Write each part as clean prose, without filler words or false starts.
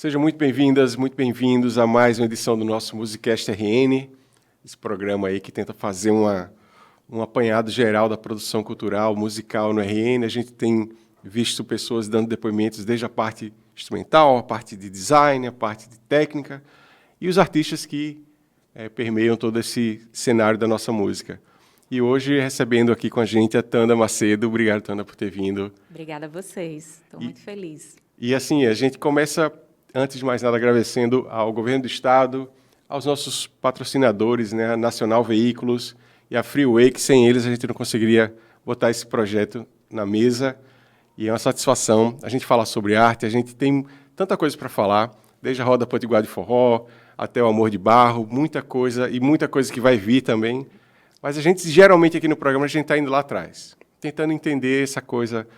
Sejam muito bem-vindas, muito bem-vindos a mais uma edição do nosso Musicast RN, esse programa aí que tenta fazer um apanhado geral da produção cultural, musical no RN. A gente tem visto pessoas dando depoimentos desde a parte instrumental, a parte de design, a parte de técnica e os artistas que permeiam todo esse cenário da nossa música. E hoje, recebendo aqui com a gente a Tanda Macedo. Obrigado, Tanda, por ter vindo. Obrigada a vocês. Estou muito feliz. E assim, a gente começa, antes de mais nada, agradecendo ao Governo do Estado, aos nossos patrocinadores, né, a Nacional Veículos e a Freeway, que sem eles a gente não conseguiria botar esse projeto na mesa. E é uma satisfação a gente falar sobre arte. A gente tem tanta coisa para falar, desde a Roda Potiguar de Forró até o Amor de Barro, muita coisa e muita coisa que vai vir também. Mas a gente, geralmente, aqui no programa, a gente está indo lá atrás, tentando entender essa coisa,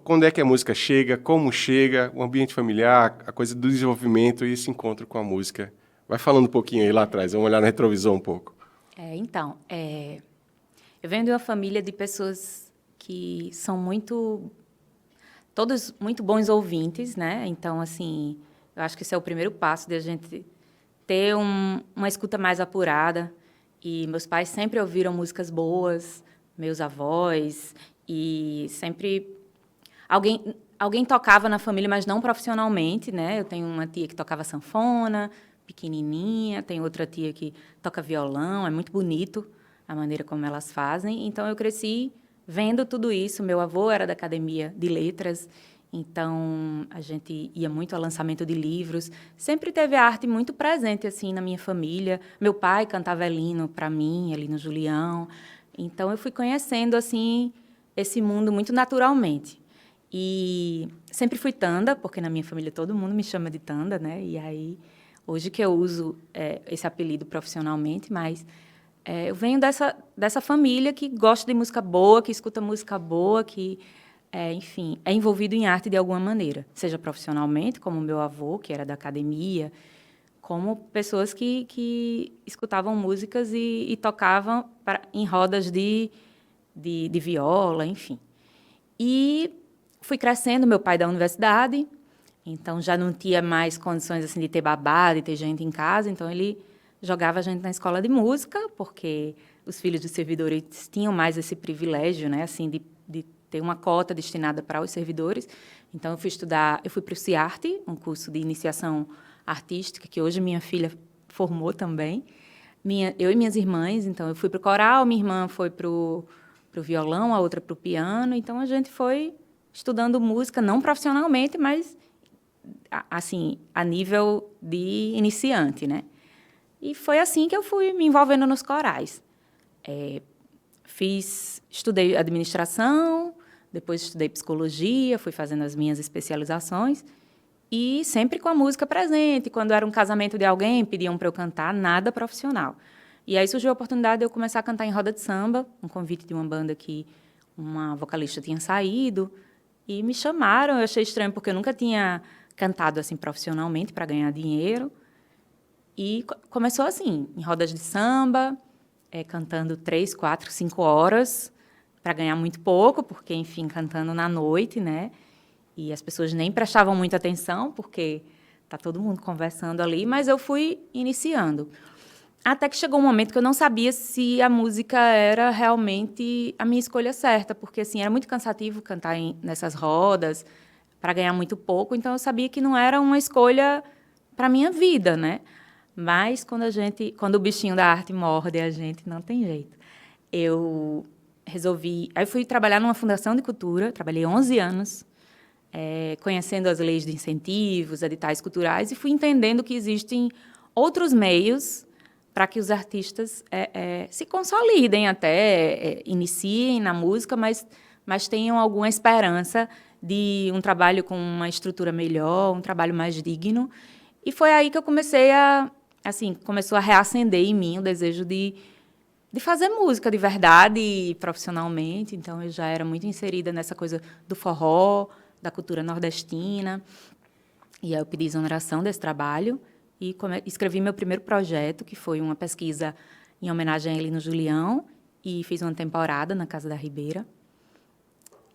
quando é que a música chega, como chega, o ambiente familiar, a coisa do desenvolvimento e esse encontro com a música. Vai falando um pouquinho aí lá atrás, vamos olhar no retrovisor um pouco. Eu venho de uma família de pessoas que são todos muito bons ouvintes, né? Então, assim, eu acho que esse é o primeiro passo de a gente ter uma escuta mais apurada. E meus pais sempre ouviram músicas boas, meus avós, e sempre alguém tocava na família, mas não profissionalmente, né? Eu tenho uma tia que tocava sanfona, pequenininha, tem outra tia que toca violão, é muito bonito a maneira como elas fazem. Então, eu cresci vendo tudo isso. Meu avô era da Academia de Letras, então a gente ia muito ao lançamento de livros. Sempre teve a arte muito presente assim na minha família. Meu pai cantava Elino para mim, Elino Julião. Então eu fui conhecendo assim esse mundo muito naturalmente. E sempre fui Tanda, porque na minha família todo mundo me chama de Tanda, né? E aí hoje que eu uso esse apelido profissionalmente, mas eu venho dessa família que gosta de música boa, que escuta música boa, que enfim, é envolvido em arte de alguma maneira, seja profissionalmente, como o meu avô, que era da academia, como pessoas que escutavam músicas e tocavam em rodas de viola, enfim. E fui crescendo, meu pai da universidade, então já não tinha mais condições assim de ter babá, de ter gente em casa, então ele jogava a gente na escola de música, porque os filhos dos servidores tinham mais esse privilégio, né, assim, de ter uma cota destinada para os servidores. Então, eu fui para o CIARTE, um curso de iniciação artística, que hoje minha filha formou também. Eu e minhas irmãs, então, eu fui para o coral, minha irmã foi para o violão, a outra para o piano. Então, a gente foi estudando música, não profissionalmente, mas, assim, a nível de iniciante, né? E foi assim que eu fui me envolvendo nos corais. Estudei administração, depois estudei psicologia, fui fazendo as minhas especializações e sempre com a música presente. Quando era um casamento de alguém, pediam para eu cantar, nada profissional. E aí surgiu a oportunidade de eu começar a cantar em roda de samba, um convite de uma banda que uma vocalista tinha saído, e me chamaram. Eu achei estranho, porque eu nunca tinha cantado assim profissionalmente para ganhar dinheiro. E começou assim, em rodas de samba, cantando 3, 4, 5 horas, para ganhar muito pouco, porque, enfim, cantando na noite, né? E as pessoas nem prestavam muita atenção, porque está todo mundo conversando ali, mas eu fui iniciando. Até que chegou um momento que eu não sabia se a música era realmente a minha escolha certa, porque, assim, era muito cansativo cantar nessas rodas, para ganhar muito pouco, então eu sabia que não era uma escolha para a minha vida, né? Mas quando o bichinho da arte morde a gente, não tem jeito. Eu fui trabalhar numa fundação de cultura, trabalhei 11 anos, conhecendo as leis de incentivos, editais culturais, e fui entendendo que existem outros meios para que os artistas se consolidem até, iniciem na música, mas tenham alguma esperança de um trabalho com uma estrutura melhor, um trabalho mais digno. E foi aí que eu começou a reacender em mim o desejo de fazer música de verdade, profissionalmente. Então, eu já era muito inserida nessa coisa do forró, da cultura nordestina. E aí eu pedi exoneração desse trabalho e escrevi meu primeiro projeto, que foi uma pesquisa em homenagem a Elino Julião, e fiz uma temporada na Casa da Ribeira.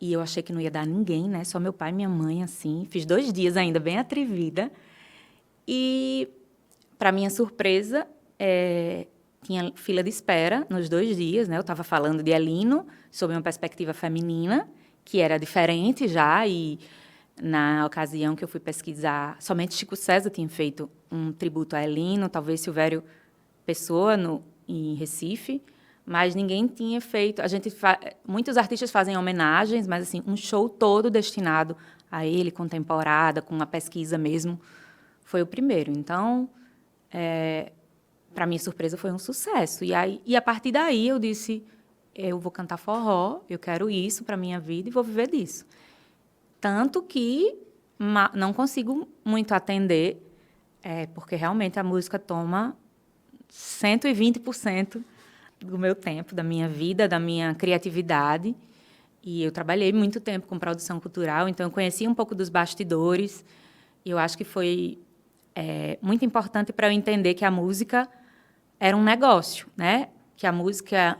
E eu achei que não ia dar ninguém, né? Só meu pai e minha mãe, assim. Fiz 2 dias ainda, bem atrevida. E, para minha surpresa, tinha fila de espera nos 2 dias, né? Eu estava falando de Elino, sob uma perspectiva feminina, que era diferente já, e na ocasião que eu fui pesquisar, somente Chico César tinha feito um tributo a Elino, talvez Silvério Pessoa, em Recife, mas ninguém tinha feito. Muitos artistas fazem homenagens, mas assim, um show todo destinado a ele, com temporada, com uma pesquisa mesmo, foi o primeiro. Então, para minha surpresa, foi um sucesso. E a partir daí eu disse, eu vou cantar forró, eu quero isso para a minha vida e vou viver disso. Tanto que não consigo muito atender, porque realmente a música toma 120% do meu tempo, da minha vida, da minha criatividade. E eu trabalhei muito tempo com produção cultural, então eu conheci um pouco dos bastidores. E eu acho que foi muito importante para eu entender que a música era um negócio, né? Que a música,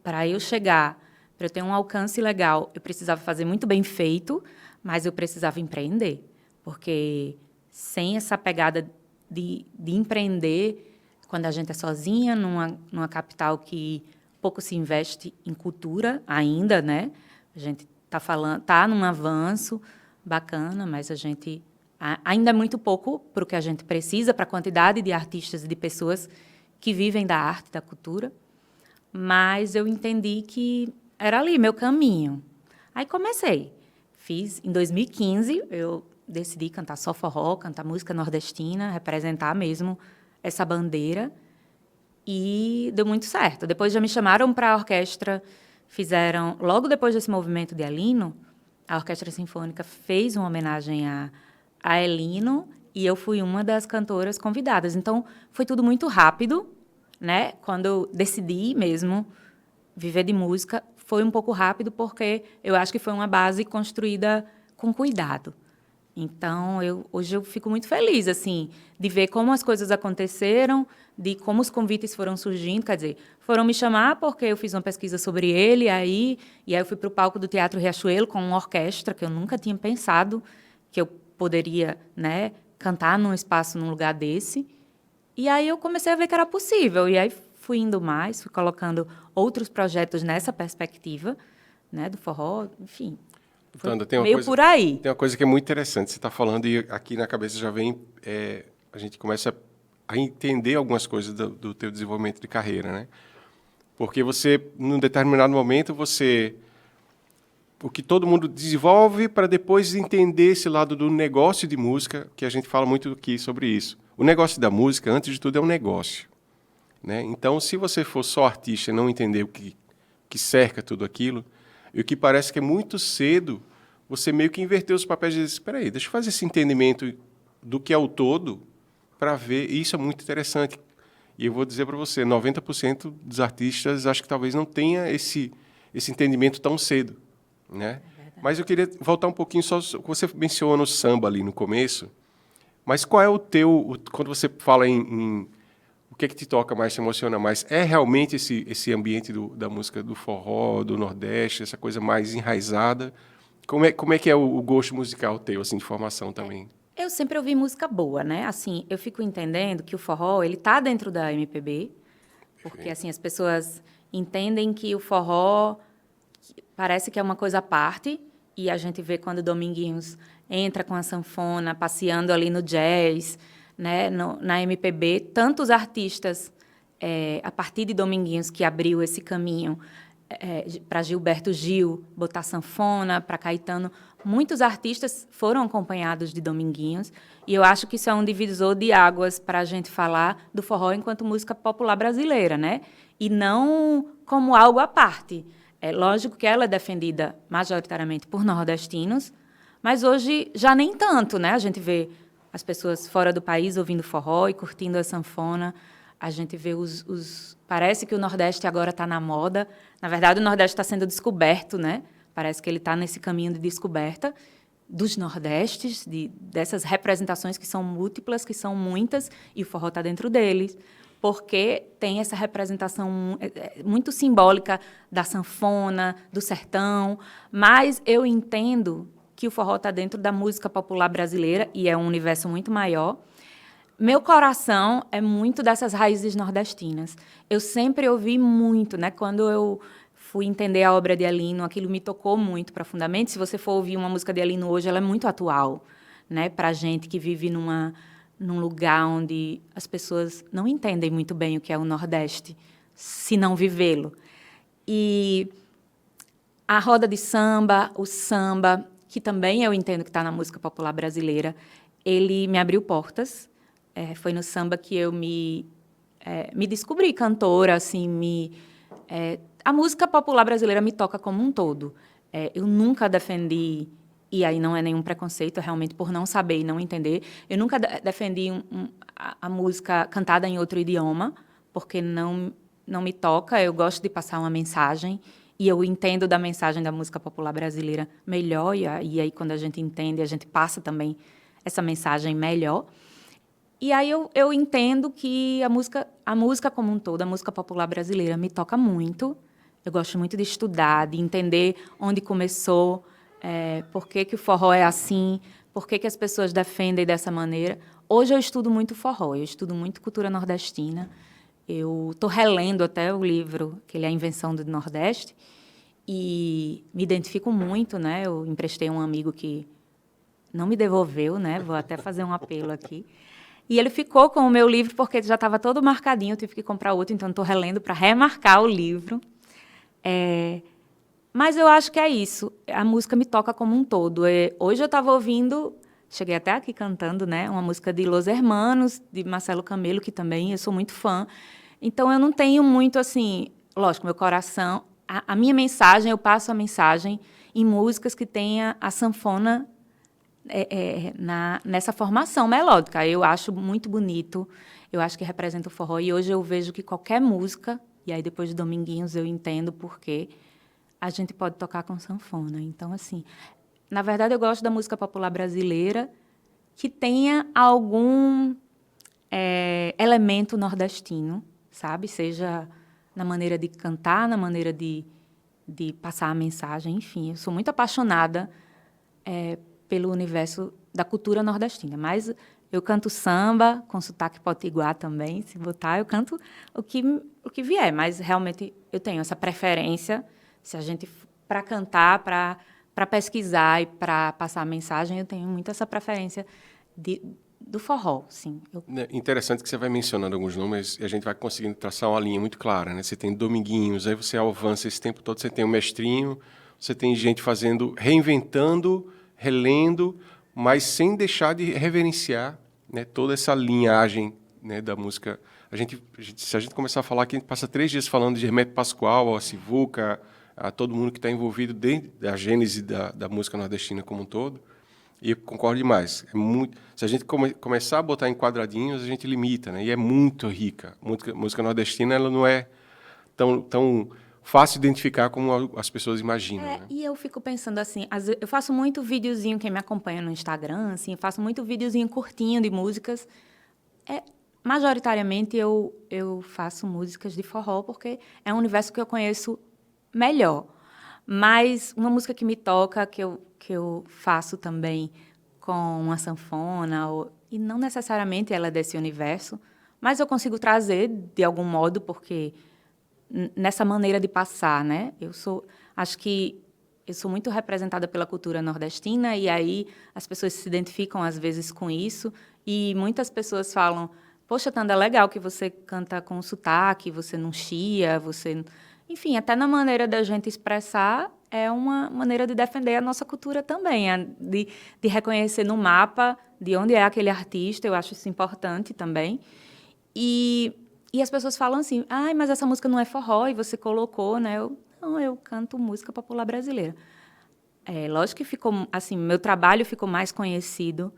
para eu chegar, para eu ter um alcance legal, eu precisava fazer muito bem feito, mas eu precisava empreender, porque sem essa pegada de empreender, quando a gente é sozinha, numa capital que pouco se investe em cultura ainda, né? A gente está num avanço bacana, mas a gente ainda é muito pouco para o que a gente precisa, para a quantidade de artistas e de pessoas que vivem da arte, da cultura. Mas eu entendi que era ali, meu caminho. Aí comecei. Em 2015, eu decidi cantar só forró, cantar música nordestina, representar mesmo essa bandeira. E deu muito certo. Depois já me chamaram para a orquestra, logo depois desse movimento de Elino, a Orquestra Sinfônica fez uma homenagem a Elino, e eu fui uma das cantoras convidadas. Então, foi tudo muito rápido, né? Quando eu decidi mesmo viver de música, foi um pouco rápido, porque eu acho que foi uma base construída com cuidado. Então, hoje eu fico muito feliz, assim, de ver como as coisas aconteceram, de como os convites foram surgindo. Quer dizer, foram me chamar porque eu fiz uma pesquisa sobre ele, e aí eu fui para o palco do Teatro Riachuelo com uma orquestra, que eu nunca tinha pensado que eu poderia, né, cantar num espaço, num lugar desse. E aí eu comecei a ver que era possível. E aí fui indo mais, fui colocando outros projetos nessa perspectiva, né, do forró, enfim. Tanda, Por aí. Tem uma coisa que é muito interessante. Você está falando e aqui na cabeça já vem... a gente começa a entender algumas coisas do teu desenvolvimento de carreira, né? Porque você, num determinado momento, o que todo mundo desenvolve para depois entender esse lado do negócio de música, que a gente fala muito aqui sobre isso. O negócio da música, antes de tudo, é um negócio, né? Então, se você for só artista e não entender o que cerca tudo aquilo, e o que parece que é muito cedo, você meio que inverteu os papéis e diz, espera aí, deixa eu fazer esse entendimento do que é o todo para ver, e isso é muito interessante. E eu vou dizer para você, 90% dos artistas acho que talvez não tenha esse entendimento tão cedo, né? Mas eu queria voltar um pouquinho só, você menciona o samba ali no começo, mas qual é quando você fala em o que é que te toca mais, te emociona mais? É realmente esse ambiente da música do forró, do Nordeste, essa coisa mais enraizada? Como é que é o gosto musical teu, assim, de formação também? Eu sempre ouvi música boa, né? Assim, eu fico entendendo que o forró, ele tá dentro da MPB, porque assim as pessoas entendem que o forró parece que é uma coisa à parte, e a gente vê quando o Dominguinhos entra com a sanfona, passeando ali no jazz, né, na MPB, tantos artistas, a partir de Dominguinhos, que abriu esse caminho para Gilberto Gil botar sanfona, para Caetano, muitos artistas foram acompanhados de Dominguinhos, e eu acho que isso é um divisor de águas para a gente falar do forró enquanto música popular brasileira, né? E não como algo à parte. É lógico que ela é defendida majoritariamente por nordestinos, mas hoje já nem tanto, né? A gente vê as pessoas fora do país ouvindo forró e curtindo a sanfona. A gente vê parece que o Nordeste agora está na moda. Na verdade, o Nordeste está sendo descoberto, né? Parece que ele está nesse caminho de descoberta dos Nordestes, dessas representações que são múltiplas, que são muitas, e o forró está dentro deles, porque tem essa representação muito simbólica da sanfona, do sertão, mas eu entendo que o forró está dentro da música popular brasileira, e é um universo muito maior, meu coração é muito dessas raízes nordestinas. Eu sempre ouvi muito, né? Quando eu fui entender a obra de Elino, aquilo me tocou muito profundamente. Se você for ouvir uma música de Elino hoje, ela é muito atual, né? Para gente que vive num lugar onde as pessoas não entendem muito bem o que é o Nordeste, se não vivê-lo. E a roda de samba, o samba, que também eu entendo que está na música popular brasileira, ele me abriu portas. Foi no samba que eu me descobri cantora, assim, a música popular brasileira me toca como um todo. Eu nunca defendi, e aí não é nenhum preconceito, é realmente por não saber e não entender, eu nunca defendi a música cantada em outro idioma, porque não me toca, eu gosto de passar uma mensagem, e eu entendo da mensagem da música popular brasileira melhor, e aí quando a gente entende, a gente passa também essa mensagem melhor. E aí eu entendo que a música como um todo, a música popular brasileira, me toca muito. Eu gosto muito de estudar, de entender onde começou, por que o forró é assim, por que as pessoas defendem dessa maneira. Hoje eu estudo muito forró, eu estudo muito cultura nordestina. Eu estou relendo até o livro, que ele é a Invenção do Nordeste, e me identifico muito, né? Eu emprestei a um amigo que não me devolveu, né? Vou até fazer um apelo aqui. E ele ficou com o meu livro porque já estava todo marcadinho, eu tive que comprar outro, então estou relendo para remarcar o livro. Mas eu acho que é isso, a música me toca como um todo. Hoje eu estava ouvindo, cheguei até aqui cantando, né, uma música de Los Hermanos, de Marcelo Camelo, que também eu sou muito fã. Então eu não tenho muito, assim, lógico, meu coração, a minha mensagem, eu passo a mensagem em músicas que tenha a sanfona nessa formação melódica. Eu acho muito bonito, eu acho que representa o forró. E hoje eu vejo que qualquer música, e aí depois de Dominguinhos eu entendo por quê, a gente pode tocar com sanfona. Então, assim, na verdade eu gosto da música popular brasileira que tenha algum elemento nordestino, sabe? Seja na maneira de cantar, na maneira de passar a mensagem, enfim. Eu sou muito apaixonada pelo universo da cultura nordestina. Mas eu canto samba, com sotaque potiguar também, se botar, eu canto o que vier. Mas, realmente, eu tenho essa preferência, se a gente, para cantar, para pesquisar e para passar a mensagem, eu tenho muito essa preferência do forró, sim. Interessante que você vai mencionando alguns nomes e a gente vai conseguindo traçar uma linha muito clara, né? Você tem Dominguinhos, aí você avança esse tempo todo, você tem o Mestrinho, você tem gente reinventando, relendo, mas sem deixar de reverenciar, né, toda essa linhagem, né, da música. Se a gente começar a falar aqui, a gente passa 3 dias falando de Hermeto Pascoal, a Sivuca, a todo mundo que está envolvido dentro da gênese da música nordestina como um todo. E eu concordo demais. Se a gente começar a botar em quadradinhos, a gente limita, né? E é muito rica. Música nordestina, ela não é tão fácil de identificar como as pessoas imaginam. Né? E eu fico pensando assim, eu faço muito videozinho, quem me acompanha no Instagram, assim, eu faço muito videozinho curtinho de músicas. Majoritariamente eu faço músicas de forró, porque é um universo que eu conheço melhor. Mas uma música que me toca, que eu faço também com uma sanfona, e não necessariamente ela é desse universo, mas eu consigo trazer de algum modo, porque nessa maneira de passar, né? Acho que eu sou muito representada pela cultura nordestina, e aí as pessoas se identificam às vezes com isso, e muitas pessoas falam: poxa, Tanda, é legal que você canta com sotaque, você não chia, você... Enfim, até na maneira da gente expressar, é uma maneira de defender a nossa cultura também, de reconhecer no mapa de onde é aquele artista, eu acho isso importante também. E as pessoas falam assim: mas essa música não é forró, e você colocou, né? Não, eu canto música popular brasileira. Lógico que ficou, assim, meu trabalho ficou mais conhecido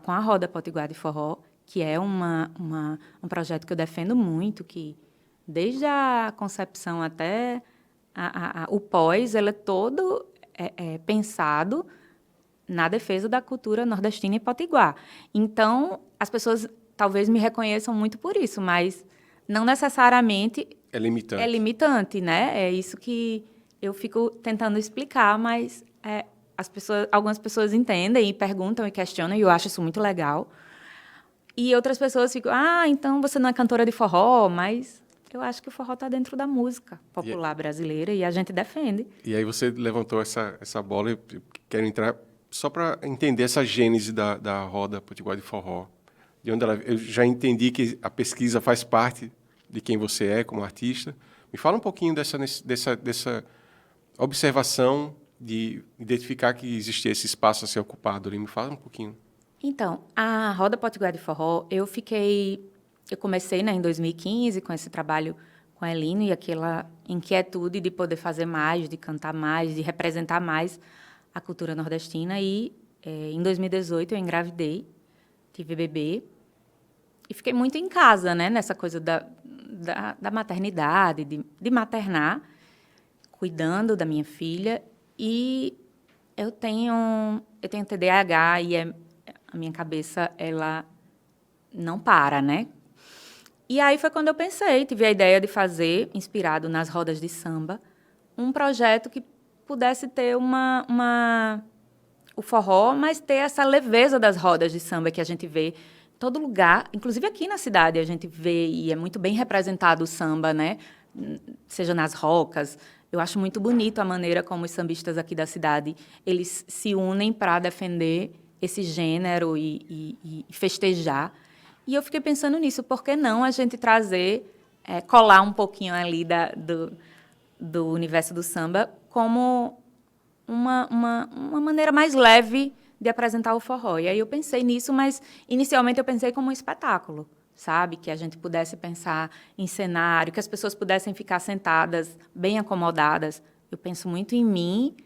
com a Roda Potiguar de Forró, que é um projeto que eu defendo muito, que desde a concepção até o pós, ele é todo pensado na defesa da cultura nordestina e potiguar. Então, as pessoas talvez me reconheçam muito por isso, mas não necessariamente é limitante. É limitante, né? É isso que eu fico tentando explicar, mas algumas pessoas entendem e perguntam e questionam, e eu acho isso muito legal. E outras pessoas ficam, então você não é cantora de forró, mas eu acho que o forró está dentro da música popular brasileira e a gente defende. E aí você levantou essa bola, eu quero entrar só para entender essa gênese da roda potiguar de forró. De onde eu já entendi que a pesquisa faz parte de quem você é como artista. Me fala um pouquinho dessa observação de identificar que existia esse espaço a ser ocupado ali. Me fala um pouquinho. Então, a Roda Potiguar de Forró, eu comecei, né, em 2015 com esse trabalho com a Elino e aquela inquietude de poder fazer mais, de cantar mais, de representar mais a cultura nordestina. E em 2018 eu engravidei, tive bebê e fiquei muito em casa, né, nessa coisa da maternidade, de maternar, cuidando da minha filha. E eu tenho TDAH e a minha cabeça, ela não para, né? E aí foi quando eu pensei, tive a ideia de fazer, inspirado nas rodas de samba, um projeto que pudesse ter o forró, mas ter essa leveza das rodas de samba que a gente vê em todo lugar, inclusive aqui na cidade a gente vê e é muito bem representado o samba, né? Seja nas rocas. Eu acho muito bonito a maneira como os sambistas aqui da cidade, eles se unem para defender esse gênero e festejar. E eu fiquei pensando nisso, por que não a gente colar um pouquinho ali do universo do samba como uma maneira mais leve de apresentar o forró. E aí eu pensei nisso, mas inicialmente eu pensei como um espetáculo, sabe? Que a gente pudesse pensar em cenário, que as pessoas pudessem ficar sentadas, bem acomodadas. Eu penso muito em mim,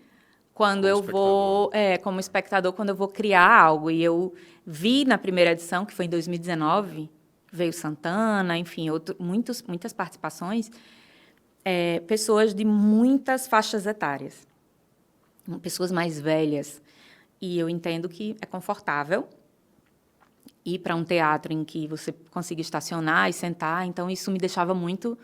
quando eu vou, como espectador, quando eu vou criar algo. E eu vi na primeira edição, que foi em 2019, veio Santana, enfim, muitas participações, pessoas de muitas faixas etárias, pessoas mais velhas. E eu entendo que é confortável ir para um teatro em que você consiga estacionar e sentar, então isso me deixava muito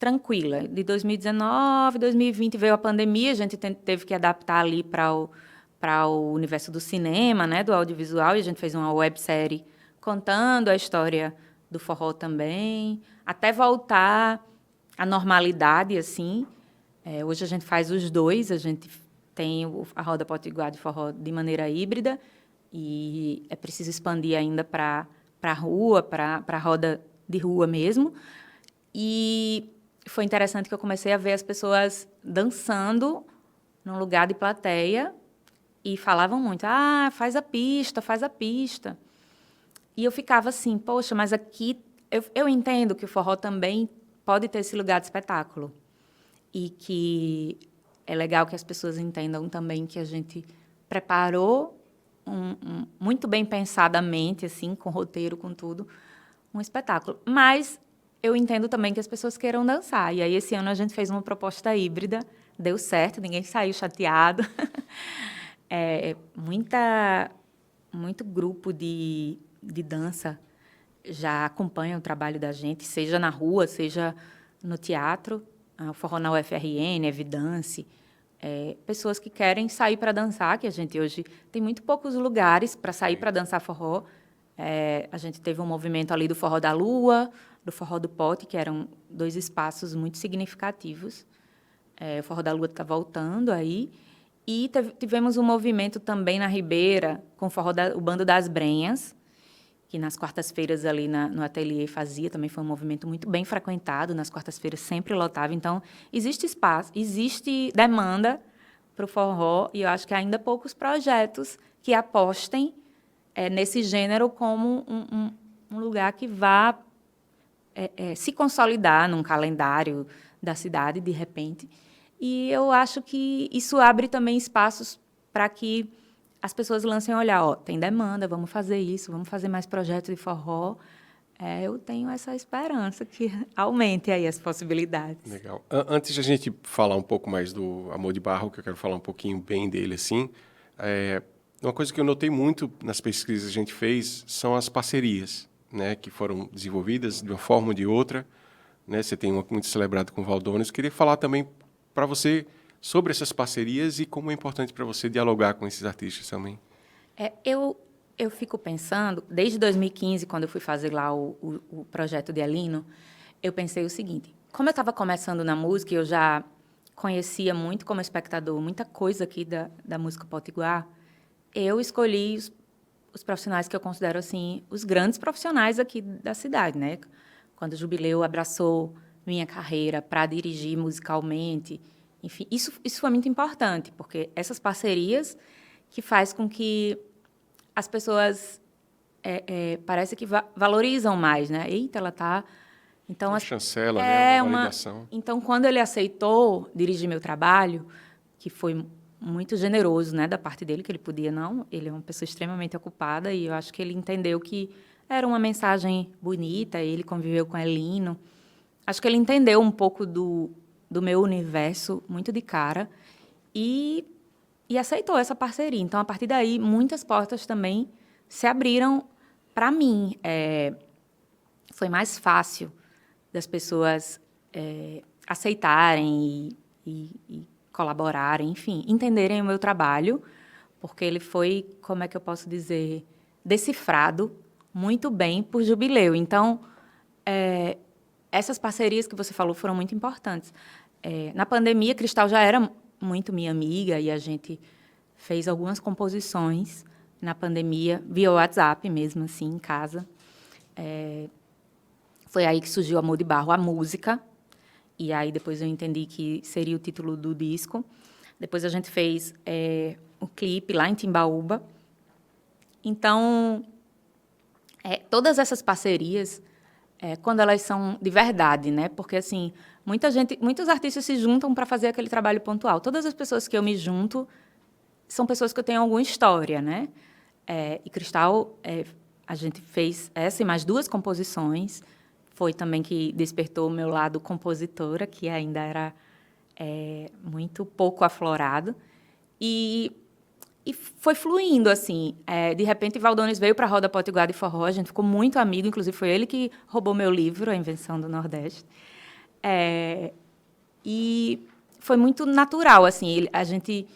tranquila. De 2019, 2020 veio a pandemia, a gente teve que adaptar ali para o universo do cinema, né, do audiovisual, e a gente fez uma websérie contando a história do forró também, até voltar à normalidade, assim. Hoje a gente faz os dois, a gente tem a Roda Potiguar de Forró de maneira híbrida, e é preciso expandir ainda para a rua, para a roda de rua mesmo. E foi interessante que eu comecei a ver as pessoas dançando num lugar de plateia e falavam muito, faz a pista, faz a pista. E eu ficava assim, poxa, mas aqui eu entendo que o forró também pode ter esse lugar de espetáculo e que é legal que as pessoas entendam também que a gente preparou muito bem pensadamente, assim, com roteiro, com tudo, um espetáculo. Mas eu entendo também que as pessoas queiram dançar. E aí, esse ano, a gente fez uma proposta híbrida, deu certo, ninguém saiu chateado. Muito grupo de dança já acompanha o trabalho da gente, seja na rua, seja no teatro, o Forró na UFRN, Evidance, pessoas que querem sair para dançar, que a gente hoje tem muito poucos lugares para sair para dançar forró. A gente teve um movimento ali do Forró da Lua, do Forró do Pote, que eram 2 espaços muito significativos. O Forró da Lua está voltando aí. E tivemos um movimento também na Ribeira, com o Bando das Brenhas, que nas quartas-feiras ali no ateliê fazia, também foi um movimento muito bem frequentado, nas quartas-feiras sempre lotava. Então, existe espaço, existe demanda para o forró, e eu acho que há ainda poucos projetos que apostem nesse gênero como um lugar que vá se consolidar num calendário da cidade, de repente. E eu acho que isso abre também espaços para que as pessoas lancem olhar, tem demanda, vamos fazer isso, vamos fazer mais projetos de forró. Eu tenho essa esperança que aumente aí as possibilidades. Legal. Antes de a gente falar um pouco mais do Amor de Barro, que eu quero falar um pouquinho bem dele, assim, uma coisa que eu notei muito nas pesquisas que a gente fez são as parcerias, né, que foram desenvolvidas de uma forma ou de outra. Né? Você tem uma muito celebrada com o Valdones. Eu queria falar também para você sobre essas parcerias e como é importante para você dialogar com esses artistas também. Eu Eu fico pensando, desde 2015, quando eu fui fazer lá o projeto de Elino, eu pensei o seguinte, como eu estava começando na música, eu já conhecia muito como espectador, muita coisa aqui da música potiguar, eu escolhi os profissionais que eu considero assim os grandes profissionais aqui da cidade, né? Quando o Jubileu abraçou minha carreira para dirigir musicalmente, enfim, isso foi muito importante, porque essas parcerias que faz com que as pessoas parece que valorizam mais, né? Eita, ela tá. Então, Uma chancela, né? Uma uma. validação. Então, quando ele aceitou dirigir meu trabalho, que foi muito generoso, né, da parte dele, que ele podia não, ele é uma pessoa extremamente ocupada e eu acho que ele entendeu que era uma mensagem bonita, ele conviveu com Elino. Acho que ele entendeu um pouco do meu universo muito de cara e aceitou essa parceria. Então, a partir daí, muitas portas também se abriram para mim. Foi mais fácil das pessoas aceitarem e colaborarem, enfim, entenderem o meu trabalho, porque ele foi, como é que eu posso dizer, decifrado muito bem por Jubileu. Então, essas parcerias que você falou foram muito importantes. Na pandemia, Cristal já era muito minha amiga e a gente fez algumas composições na pandemia, via WhatsApp mesmo, assim, em casa. Foi aí que surgiu Amor de Barro, a música. E aí depois eu entendi que seria o título do disco. Depois a gente fez o clipe lá em Timbaúba. Então, todas essas parcerias, quando elas são de verdade, né? Porque assim, muitos artistas se juntam para fazer aquele trabalho pontual. Todas as pessoas que eu me junto são pessoas que eu tenho alguma história, né? E Cristal, a gente fez essa e mais 2 composições. Foi também que despertou o meu lado compositora, que ainda era muito pouco aflorado. E foi fluindo, assim. De repente, Valdones veio para a Roda Potiguar de Forró, a gente ficou muito amigo, inclusive foi ele que roubou meu livro, A Invenção do Nordeste. E foi muito natural, assim, a gente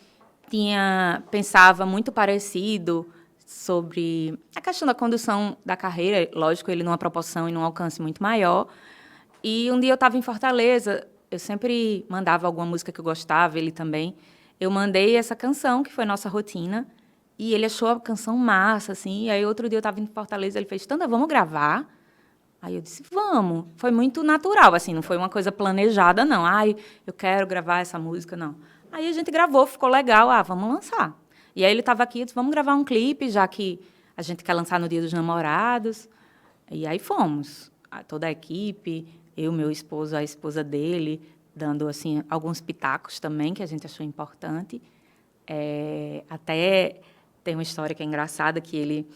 pensava muito parecido sobre a questão da condução da carreira, lógico, ele numa proporção e num alcance muito maior. E um dia eu estava em Fortaleza, eu sempre mandava alguma música que eu gostava, ele também. Eu mandei essa canção, que foi Nossa Rotina, e ele achou a canção massa, assim. E aí, outro dia eu estava em Fortaleza, ele fez, Tanda, vamos gravar? Aí eu disse, vamos. Foi muito natural, assim, não foi uma coisa planejada, não. Ai, eu quero gravar essa música, não. Aí a gente gravou, ficou legal, vamos lançar. E aí ele estava aqui, eu disse, vamos gravar um clipe, já que a gente quer lançar no Dia dos Namorados. E aí fomos, toda a equipe, eu, meu esposo, a esposa dele, dando assim alguns pitacos também, que a gente achou importante. Até tem uma história que é engraçada, que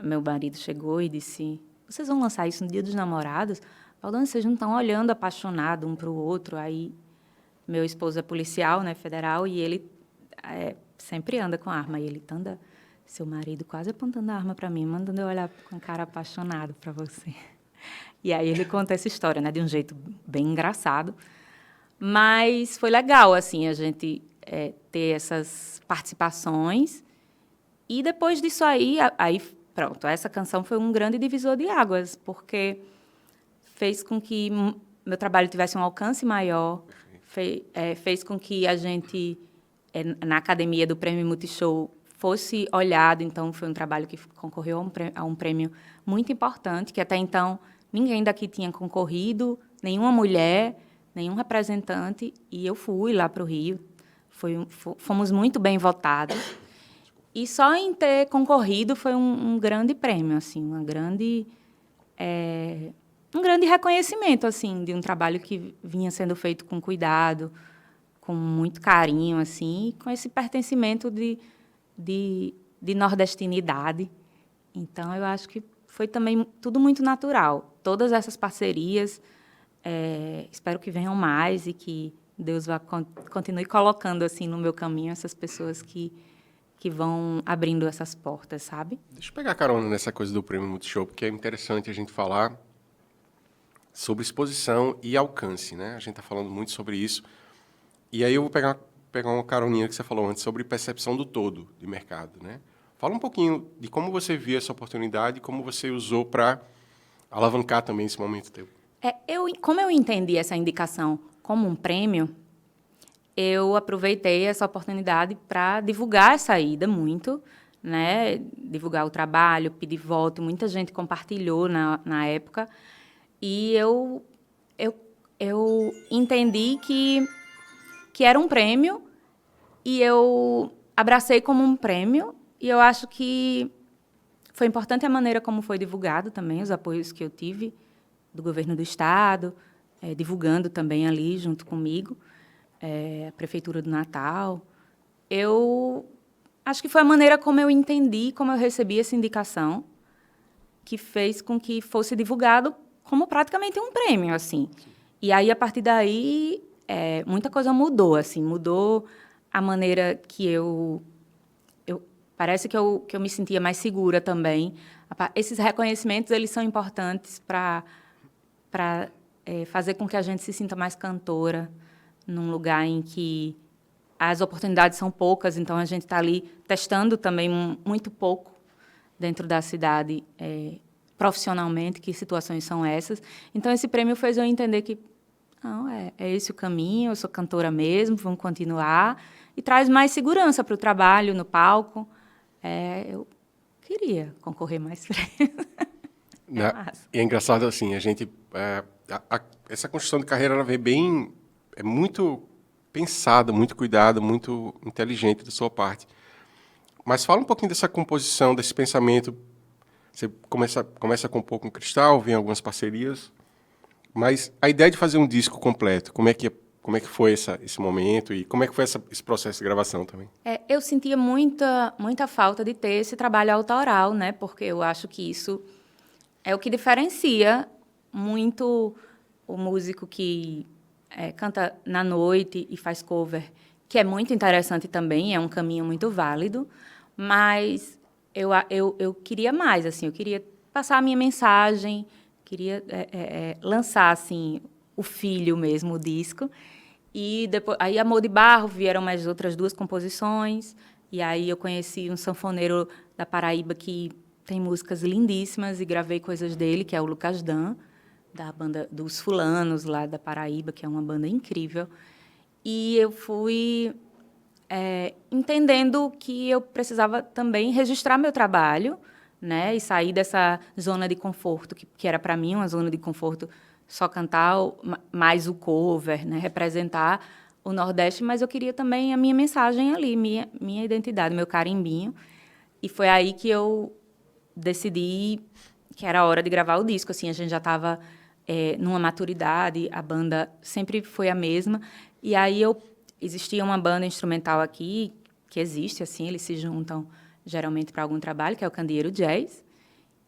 meu marido chegou e disse, vocês vão lançar isso no Dia dos Namorados? Valdana, vocês não estão olhando apaixonado um para o outro? Aí, meu esposo é policial, né, federal, e ele sempre anda com arma. E ele, Tanda, seu marido quase apontando a arma para mim, mandando eu olhar com cara apaixonado para você. E aí ele conta essa história, né, de um jeito bem engraçado. Mas foi legal, assim, a gente ter essas participações. E depois disso aí, pronto, essa canção foi um grande divisor de águas, porque fez com que meu trabalho tivesse um alcance maior, fez com que a gente, na academia do Prêmio Multishow, fosse olhado. Então, foi um trabalho que concorreu a um prêmio muito importante, que até então ninguém daqui tinha concorrido, nenhuma mulher, nenhum representante, e eu fui lá para o Rio. Fomos muito bem votados. E só em ter concorrido foi um grande prêmio, assim, um grande reconhecimento, assim, de um trabalho que vinha sendo feito com cuidado, com muito carinho, assim, e com esse pertencimento de nordestinidade. Então, eu acho que foi também tudo muito natural. Todas essas parcerias, espero que venham mais e que Deus continue colocando assim no meu caminho essas pessoas que vão abrindo essas portas, sabe? Deixa eu pegar carona nessa coisa do Prêmio Multishow, porque é interessante a gente falar sobre exposição e alcance, né? A gente está falando muito sobre isso. E aí eu vou pegar uma caroninha que você falou antes sobre percepção do todo de mercado, né? Fala um pouquinho de como você viu essa oportunidade e como você usou para alavancar também esse momento teu. Como eu entendi essa indicação como um prêmio, eu aproveitei essa oportunidade para divulgar essa ida muito, né? Divulgar o trabalho, pedir voto. Muita gente compartilhou na época. E eu entendi que era um prêmio e eu abracei como um prêmio. E eu acho que foi importante a maneira como foi divulgado também, os apoios que eu tive do governo do Estado, divulgando também ali junto comigo, a Prefeitura do Natal. Eu acho que foi a maneira como eu entendi, como eu recebi essa indicação, que fez com que fosse divulgado como praticamente um prêmio, assim. E aí, a partir daí, muita coisa mudou, assim. Mudou a maneira que parece que eu me sentia mais segura também. Esses reconhecimentos, eles são importantes para fazer com que a gente se sinta mais cantora, num lugar em que as oportunidades são poucas, então a gente está ali testando também muito pouco dentro da cidade, profissionalmente, que situações são essas. Então, esse prêmio fez eu entender que não, é esse o caminho, eu sou cantora mesmo, vamos continuar, e traz mais segurança para o trabalho, no palco. Eu queria concorrer mais prêmios. E é engraçado, assim, a gente... essa construção de carreira, ela vem bem... É muito pensada, muito cuidada, muito inteligente da sua parte. Mas fala um pouquinho dessa composição, desse pensamento. Você começa a compor com Cristal, vem algumas parcerias, mas a ideia de fazer um disco completo, como é que foi esse momento e como é que foi esse processo de gravação também? Eu sentia muita falta de ter esse trabalho autoral, né? Porque eu acho que isso é o que diferencia muito o músico que canta na noite e faz cover, que é muito interessante também, é um caminho muito válido, mas eu queria mais, assim, eu queria passar a minha mensagem, queria lançar, assim, o filho mesmo, o disco. E depois, aí, Amor de Barro, vieram mais outras 2 composições, e aí eu conheci um sanfoneiro da Paraíba que tem músicas lindíssimas, e gravei coisas dele, que é o Lucas Dan, da banda dos Fulanos, lá da Paraíba, que é uma banda incrível. E eu fui entendendo que eu precisava também registrar meu trabalho, né, e sair dessa zona de conforto, que era, para mim, uma zona de conforto, só cantar mais o cover, né, representar o Nordeste, mas eu queria também a minha mensagem ali, minha identidade, meu carimbinho. E foi aí que eu decidi que era a hora de gravar o disco. Assim, a gente já estava numa maturidade, a banda sempre foi a mesma. E aí existia uma banda instrumental aqui, que existe, assim, eles se juntam geralmente para algum trabalho, que é o Candeeiro Jazz.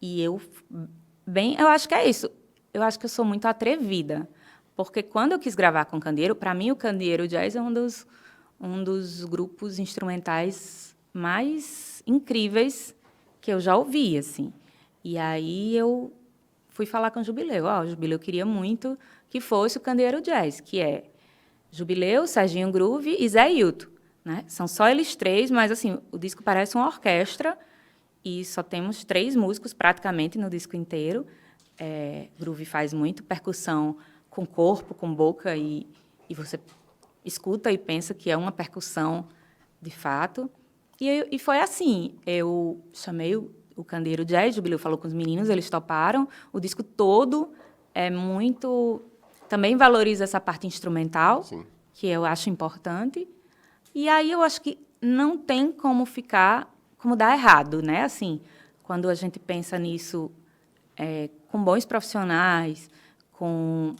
E eu acho que é isso. Eu acho que eu sou muito atrevida, porque quando eu quis gravar com o Candeeiro, para mim o Candeeiro Jazz é um dos grupos instrumentais mais incríveis que eu já ouvi, assim. E aí eu fui falar com o Jubileu. O Jubileu queria muito que fosse o Candeeiro Jazz, que é Jubileu, Serginho Groove e Zé Hilton, né? São só eles 3, mas assim, o disco parece uma orquestra e só temos 3 músicos praticamente no disco inteiro. Groove faz muito percussão com corpo, com boca, e você escuta e pensa que é uma percussão de fato. E foi assim, eu chamei o Candeeiro Jazz, o Jubileu falou com os meninos, eles toparam. O disco todo também valoriza essa parte instrumental, sim, que eu acho importante. E aí eu acho que não tem como dar errado, né? Assim, quando a gente pensa nisso com bons profissionais, com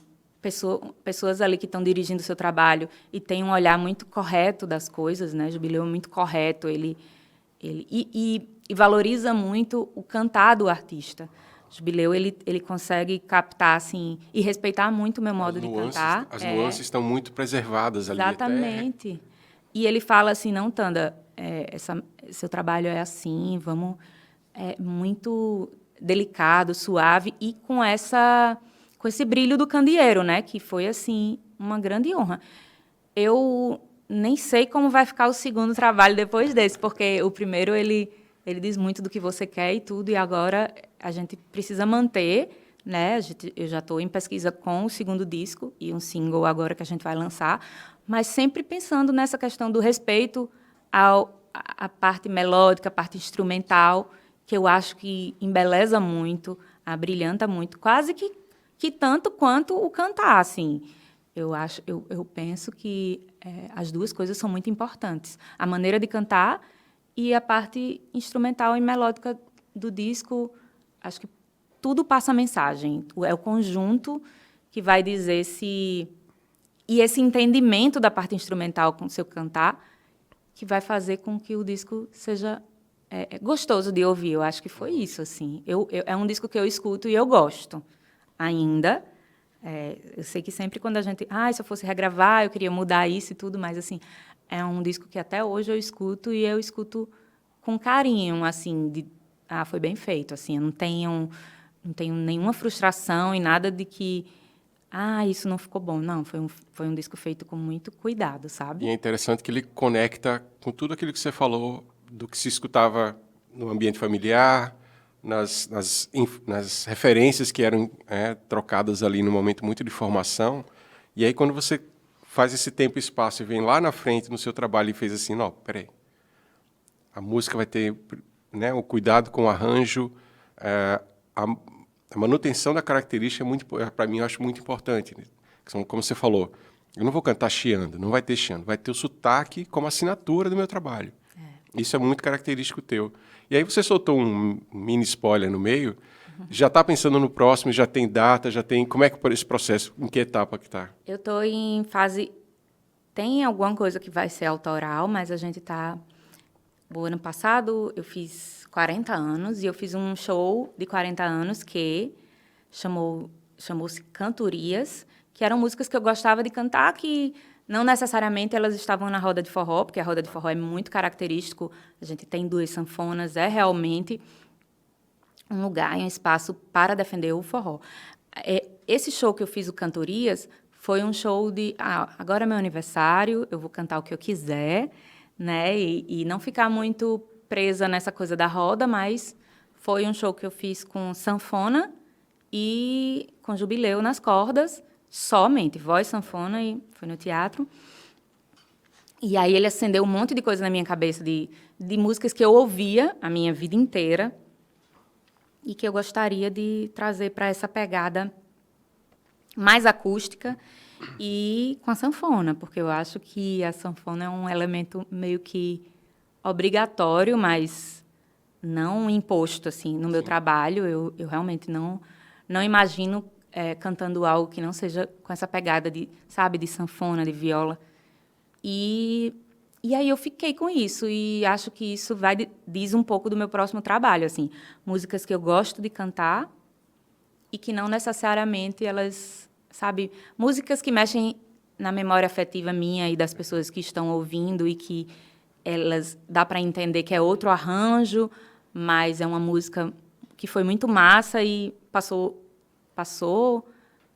pessoas ali que estão dirigindo o seu trabalho e têm um olhar muito correto das coisas, né? Jubileu é muito correto, ele valoriza muito o cantar do artista. Jubileu, ele consegue captar, assim, e respeitar muito o meu modo de cantar. As nuances estão muito preservadas ali. Exatamente. E ele fala assim, não, Tanda, seu trabalho é assim, muito delicado, suave, e com esse brilho do candeeiro, né? Que foi, assim, uma grande honra. Eu nem sei como vai ficar o segundo trabalho depois desse, porque o primeiro, ele ele diz muito do que você quer e tudo, e agora a gente precisa manter, né? Eu já estou em pesquisa com o segundo disco e um single agora que a gente vai lançar, mas sempre pensando nessa questão do respeito à parte melódica, à parte instrumental, que eu acho que embeleza muito, abrilhanta muito, quase que tanto quanto o cantar, assim. Eu penso que as duas coisas são muito importantes. A maneira de cantar e a parte instrumental e melódica do disco, acho que tudo passa mensagem. É o conjunto que vai dizer se... E esse entendimento da parte instrumental com o seu cantar que vai fazer com que o disco seja gostoso de ouvir. Eu acho que foi isso, assim. É um disco que eu escuto e eu gosto ainda. Eu sei que sempre quando a gente... se eu fosse regravar, eu queria mudar isso e tudo, mas, assim, é um disco que até hoje eu escuto e eu escuto com carinho, assim, foi bem feito, assim. Eu não tenho nenhuma frustração e nada de que... isso não ficou bom. Não, foi um disco feito com muito cuidado, sabe? E é interessante que ele conecta com tudo aquilo que você falou, do que se escutava no ambiente familiar, nas referências que eram trocadas ali no momento muito de formação. E aí, quando você faz esse tempo e espaço e vem lá na frente no seu trabalho e fez assim, não, peraí, a música vai ter o cuidado com o arranjo, a manutenção da característica, para mim, eu acho muito importante. Né? Como você falou, eu não vou cantar chiando, não vai ter chiando, vai ter o sotaque como assinatura do meu trabalho. Isso é muito característico teu. E aí você soltou um mini spoiler no meio, já está pensando no próximo, já tem data, já tem... Como é que esse processo, em que etapa que está? Eu estou em fase... Tem alguma coisa que vai ser autoral, mas a gente está... O ano passado eu fiz 40 anos e eu fiz um show de 40 anos que chamou-se Cantorias, que eram músicas que eu gostava de cantar, que não necessariamente elas estavam na roda de forró, porque a roda de forró é muito característico, a gente tem 2 sanfonas, é realmente um lugar e um espaço para defender o forró. Esse show que eu fiz, o Cantorias, foi um show de, agora é meu aniversário, eu vou cantar o que eu quiser, né? E não ficar muito presa nessa coisa da roda, mas foi um show que eu fiz com sanfona e com jubileu nas cordas, somente, voz, sanfona, e foi no teatro. E aí ele acendeu um monte de coisa na minha cabeça, de músicas que eu ouvia a minha vida inteira e que eu gostaria de trazer para essa pegada mais acústica e com a sanfona, porque eu acho que a sanfona é um elemento meio que obrigatório, mas não imposto, assim, no meu trabalho. Eu realmente não imagino cantando algo que não seja com essa pegada de sanfona, de viola. E aí eu fiquei com isso, e acho que isso diz um pouco do meu próximo trabalho, assim, músicas que eu gosto de cantar e que não necessariamente elas, músicas que mexem na memória afetiva minha e das pessoas que estão ouvindo e que elas dá para entender que é outro arranjo, mas é uma música que foi muito massa e passou,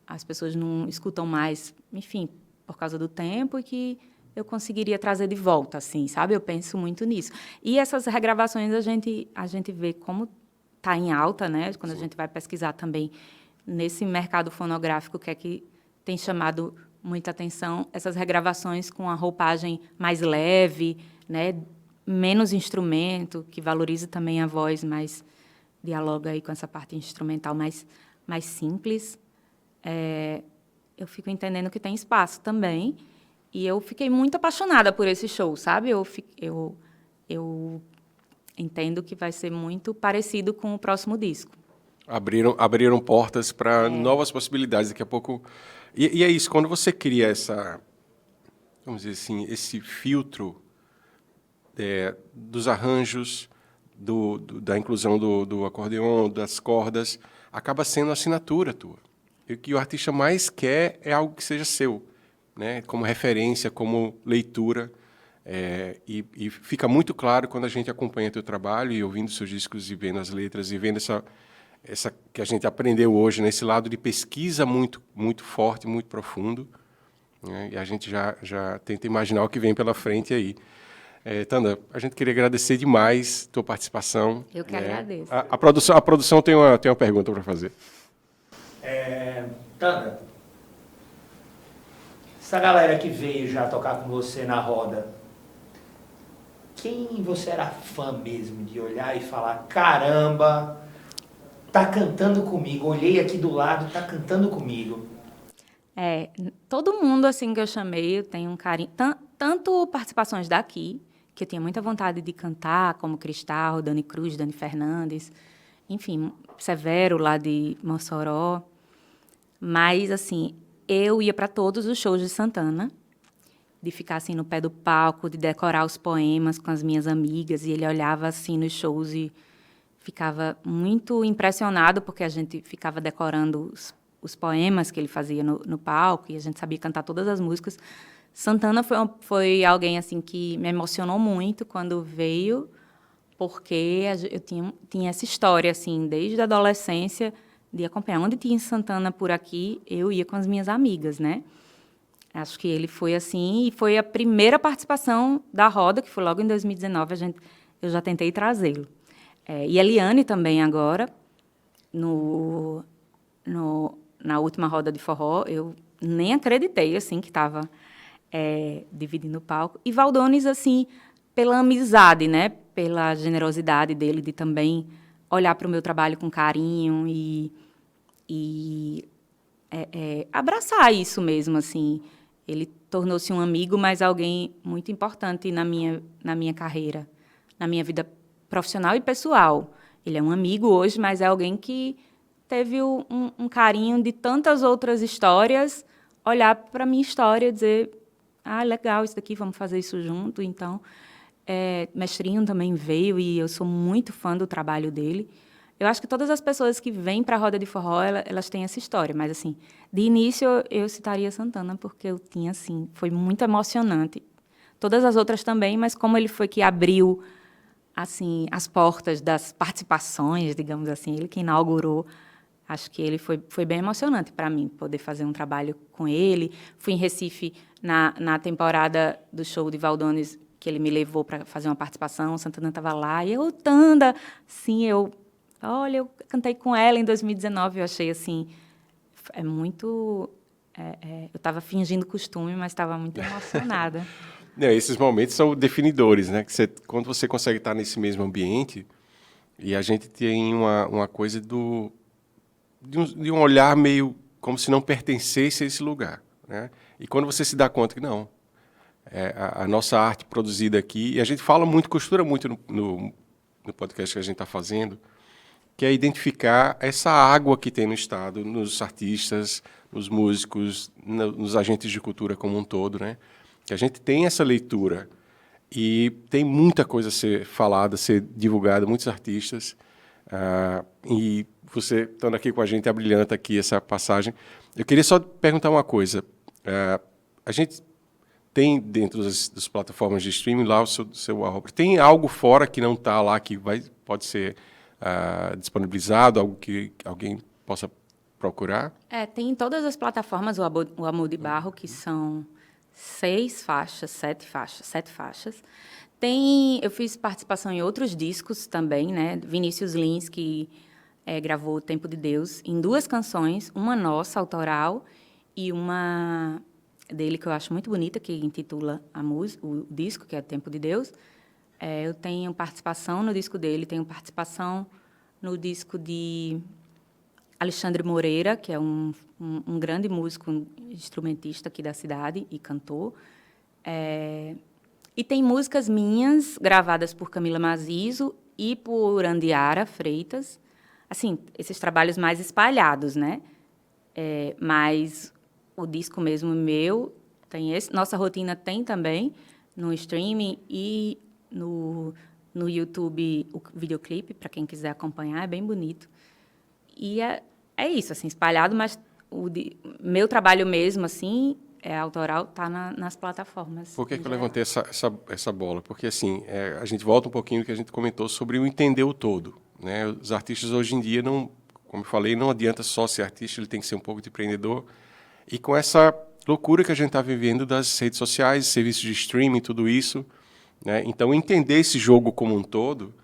as pessoas não escutam mais, enfim, por causa do tempo, e que eu conseguiria trazer de volta, assim, sabe? Eu penso muito nisso. E essas regravações a gente vê como está em alta, né? Quando a gente vai pesquisar também nesse mercado fonográfico, que é que tem chamado muita atenção, essas regravações com a roupagem mais leve, né? Menos instrumento, que valoriza também a voz, mas dialoga aí com essa parte instrumental mais simples. Eu fico entendendo que tem espaço também. E eu fiquei muito apaixonada por esse show, sabe? Eu entendo que vai ser muito parecido com o próximo disco. Abriram portas para novas possibilidades. Daqui a pouco... E é isso, quando você cria vamos dizer assim, esse filtro dos arranjos, da inclusão do acordeon, das cordas, acaba sendo assinatura tua. E o que o artista mais quer é algo que seja seu, né? Como referência, como leitura. E fica muito claro quando a gente acompanha teu trabalho e ouvindo seus discos e vendo as letras e vendo essa que a gente aprendeu hoje, nesse lado de pesquisa muito, muito forte, muito profundo, né? E a gente já tenta imaginar o que vem pela frente aí. Tanda, a gente queria agradecer demais a tua participação. Eu que agradeço. A produção tem uma pergunta para fazer. Tanda, essa galera que veio já tocar com você na roda, quem você era fã mesmo, de olhar e falar, caramba, tá cantando comigo, olhei aqui do lado, tá cantando comigo? Todo mundo assim que eu chamei, eu tenho um carinho, tanto participações daqui, que eu tinha muita vontade de cantar, como Cristal, Dani Cruz, Dani Fernandes, enfim, Severo lá de Mossoró, mas assim, eu ia para todos os shows de Santana, de ficar assim no pé do palco, de decorar os poemas com as minhas amigas, e ele olhava assim nos shows e ficava muito impressionado, porque a gente ficava decorando os poemas que ele fazia no palco, e a gente sabia cantar todas as músicas. Santana foi alguém assim que me emocionou muito quando veio, porque eu tinha essa história, assim, desde a adolescência, de acompanhar. Onde tinha Santana por aqui, eu ia com as minhas amigas, né? Acho que ele foi assim, e foi a primeira participação da roda, que foi logo em 2019, eu já tentei trazê-lo. E a Eliane também agora, na última roda de forró, eu nem acreditei, assim, que estava dividindo o palco. E Valdones, assim, pela amizade, né? Pela generosidade dele de também olhar para o meu trabalho com carinho e abraçar isso mesmo, assim. Ele tornou-se um amigo, mas alguém muito importante na minha carreira, na minha vida profissional e pessoal. Ele é um amigo hoje, mas é alguém que teve um carinho de tantas outras histórias, olhar para a minha história e dizer, legal, isso daqui, vamos fazer isso junto. Então, Mestrinho também veio e eu sou muito fã do trabalho dele. Eu acho que todas as pessoas que vêm para a roda de forró, elas têm essa história. Mas, assim, de início, eu citaria Santana, porque eu tinha, assim, foi muito emocionante. Todas as outras também, mas como ele foi que abriu, assim, as portas das participações, digamos assim, ele que inaugurou, acho que ele foi bem emocionante para mim, poder fazer um trabalho com ele. Fui em Recife na temporada do show de Valdones, que ele me levou para fazer uma participação, Santana estava lá, e eu, Tanda, sim, olha, eu cantei com ela em 2019, eu achei, assim, muito... eu estava fingindo costume, mas estava muito emocionada. Esses momentos são definidores, né? Quando você consegue estar nesse mesmo ambiente, e a gente tem uma coisa de um olhar meio como se não pertencesse a esse lugar, né? E quando você se dá conta que não, a nossa arte produzida aqui, e a gente fala muito, costura muito no podcast que a gente está fazendo, que é identificar essa água que tem no Estado, nos artistas, nos músicos, nos agentes de cultura como um todo, né? Que a gente tem essa leitura e tem muita coisa a ser falada, a ser divulgada, muitos artistas, e você estando aqui com a gente abrilhanta aqui essa passagem. Eu queria só perguntar uma coisa. A gente tem dentro das plataformas de streaming lá o seu obra. Tem algo fora que não está lá que pode ser disponibilizado, algo que alguém possa procurar? Tem em todas as plataformas o Amor de Barro, que são 7 faixas. Eu fiz participação em outros discos também, né? Vinícius Lins, que gravou O Tempo de Deus, em 2 canções, uma nossa, autoral, e uma dele que eu acho muito bonita, que intitula o disco, que é O Tempo de Deus. Eu tenho participação no disco dele, tenho participação no disco de Alexandre Moreira, que é um grande músico, um instrumentista aqui da cidade e cantor. E tem músicas minhas gravadas por Camila Mazizo e por Andiara Freitas. Assim, esses trabalhos mais espalhados, né? Mas o disco mesmo meu tem esse. Nossa Rotina tem também no streaming e no YouTube o videoclipe, para quem quiser acompanhar, é bem bonito. E é isso, assim, espalhado, mas meu trabalho mesmo, assim, autoral, está nas plataformas. Por que eu levantei essa bola? Porque, assim, a gente volta um pouquinho do que a gente comentou sobre o entender o todo, né? Os artistas hoje em dia, como eu falei, não adianta só ser artista, ele tem que ser um pouco de empreendedor. E com essa loucura que a gente está vivendo das redes sociais, serviços de streaming, tudo isso, né? Então, entender esse jogo como um todo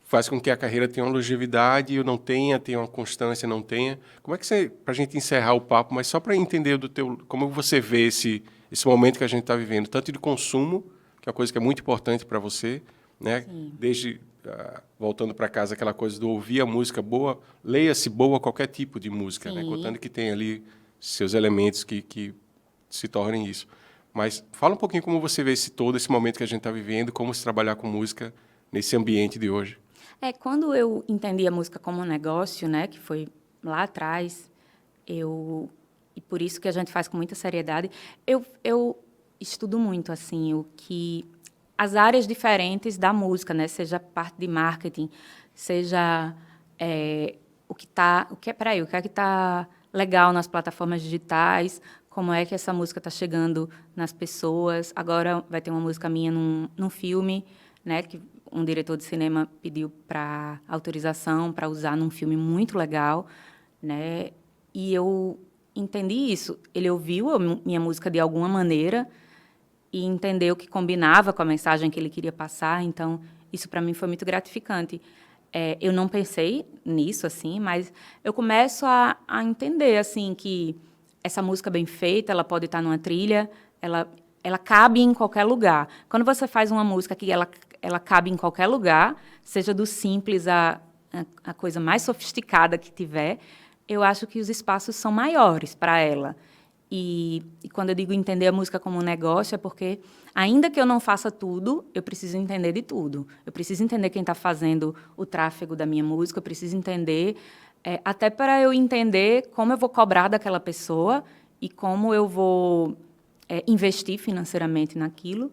faz com que a carreira tenha uma longevidade, ou não tenha uma constância, não tenha. Como é que você, para a gente encerrar o papo, mas só para entender como você vê esse momento que a gente está vivendo, tanto de consumo, que é uma coisa que é muito importante para você, né? Desde voltando para casa, aquela coisa do ouvir a música boa, leia-se boa qualquer tipo de música, né? Contando que tem ali seus elementos que se tornem isso. Mas fala um pouquinho como você vê todo esse momento que a gente está vivendo, como se trabalhar com música nesse ambiente de hoje. Quando eu entendi a música como um negócio, né, que foi lá atrás, e por isso que a gente faz com muita seriedade, eu estudo muito assim as áreas diferentes da música, né, seja parte de marketing, seja o que é que está legal nas plataformas digitais, como é que essa música está chegando nas pessoas. Agora vai ter uma música minha num filme, né, que um diretor de cinema pediu para autorização para usar num filme muito legal, né? E eu entendi isso. Ele ouviu a minha música de alguma maneira e entendeu que combinava com a mensagem que ele queria passar. Então, isso para mim foi muito gratificante. Eu não pensei nisso assim, mas eu começo a entender assim que essa música bem feita, ela pode estar numa trilha, ela cabe em qualquer lugar. Quando você faz uma música que ela cabe em qualquer lugar, seja do simples a coisa mais sofisticada que tiver, eu acho que os espaços são maiores para ela. E quando eu digo entender a música como um negócio, é porque, ainda que eu não faça tudo, eu preciso entender de tudo. Eu preciso entender quem está fazendo o tráfego da minha música, eu preciso entender, até para eu entender como eu vou cobrar daquela pessoa e como eu vou investir financeiramente naquilo,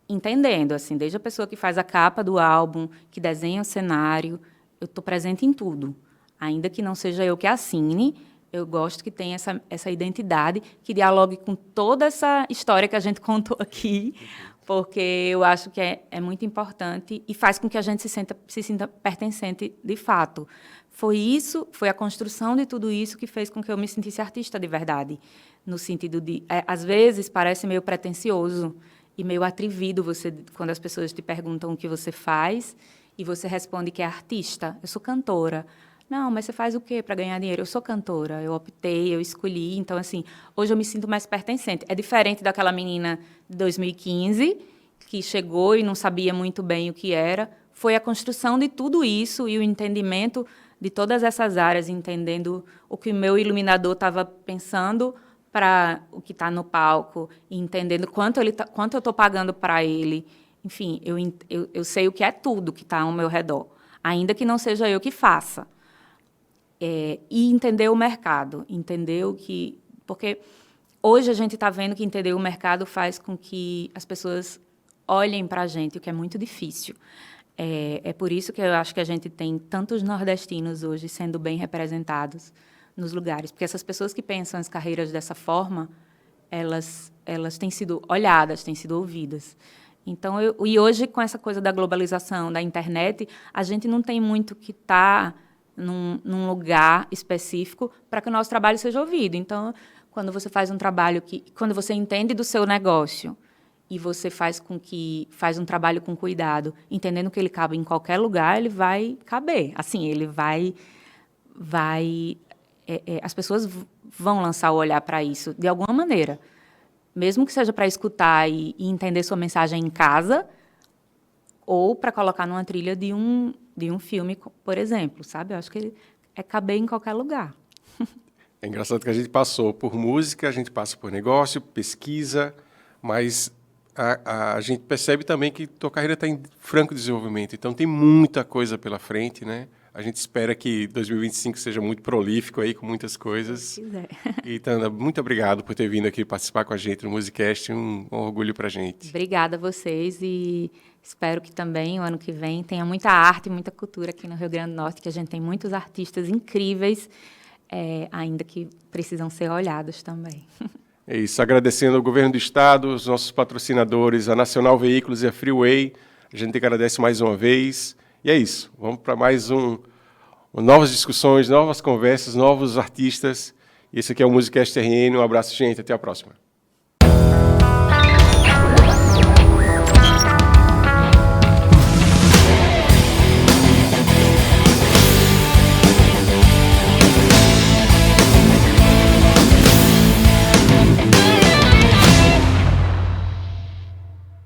entendendo, assim, desde a pessoa que faz a capa do álbum, que desenha o cenário, eu estou presente em tudo. Ainda que não seja eu que assine, eu gosto que tenha essa identidade, que dialogue com toda essa história que a gente contou aqui, porque eu acho que é muito importante e faz com que a gente se sinta pertencente de fato. Foi a construção de tudo isso que fez com que eu me sentisse artista de verdade, no sentido de, às vezes, parece meio pretensioso e meio atrevido quando as pessoas te perguntam o que você faz e você responde que é artista. Eu sou cantora. Não, mas você faz o quê para ganhar dinheiro? Eu sou cantora, eu optei, eu escolhi. Então, assim, hoje eu me sinto mais pertencente. É diferente daquela menina de 2015, que chegou e não sabia muito bem o que era. Foi a construção de tudo isso e o entendimento de todas essas áreas, entendendo o que o meu iluminador estava pensando para o que está no palco, e entendendo quanto eu estou pagando para ele. Enfim, eu sei o que é tudo que está ao meu redor, ainda que não seja eu que faça. E entender o mercado, entender o que... Porque hoje a gente está vendo que entender o mercado faz com que as pessoas olhem para a gente, o que é muito difícil. É por isso que eu acho que a gente tem tantos nordestinos hoje sendo bem representados nos lugares, porque essas pessoas que pensam as carreiras dessa forma, elas têm sido olhadas, têm sido ouvidas. Então, e hoje, com essa coisa da globalização, da internet, a gente não tem muito que estar num lugar específico para que o nosso trabalho seja ouvido. Então, quando você faz um trabalho quando você entende do seu negócio e você faz um trabalho com cuidado, entendendo que ele cabe em qualquer lugar, ele vai caber. Assim, ele vai as pessoas vão lançar o olhar para isso de alguma maneira, mesmo que seja para escutar e entender sua mensagem em casa, ou para colocar numa trilha de um filme, por exemplo, sabe? Eu acho que ele caber em qualquer lugar. É engraçado que a gente passou por música, a gente passa por negócio, pesquisa, mas a gente percebe também que tua carreira está em franco desenvolvimento, então tem muita coisa pela frente, né? A gente espera que 2025 seja muito prolífico aí, com muitas coisas. Se quiser. E, Tanda, muito obrigado por ter vindo aqui participar com a gente no Musicast, um orgulho para a gente. Obrigada a vocês e espero que também, o ano que vem, tenha muita arte e muita cultura aqui no Rio Grande do Norte, que a gente tem muitos artistas incríveis, ainda que precisam ser olhados também. É isso, agradecendo ao Governo do Estado, os nossos patrocinadores, a Nacional Veículos e a Freeway, a gente agradece mais uma vez. E é isso, vamos para mais novas discussões, novas conversas, novos artistas. Esse aqui é o Musicast RN, um abraço, gente, até a próxima.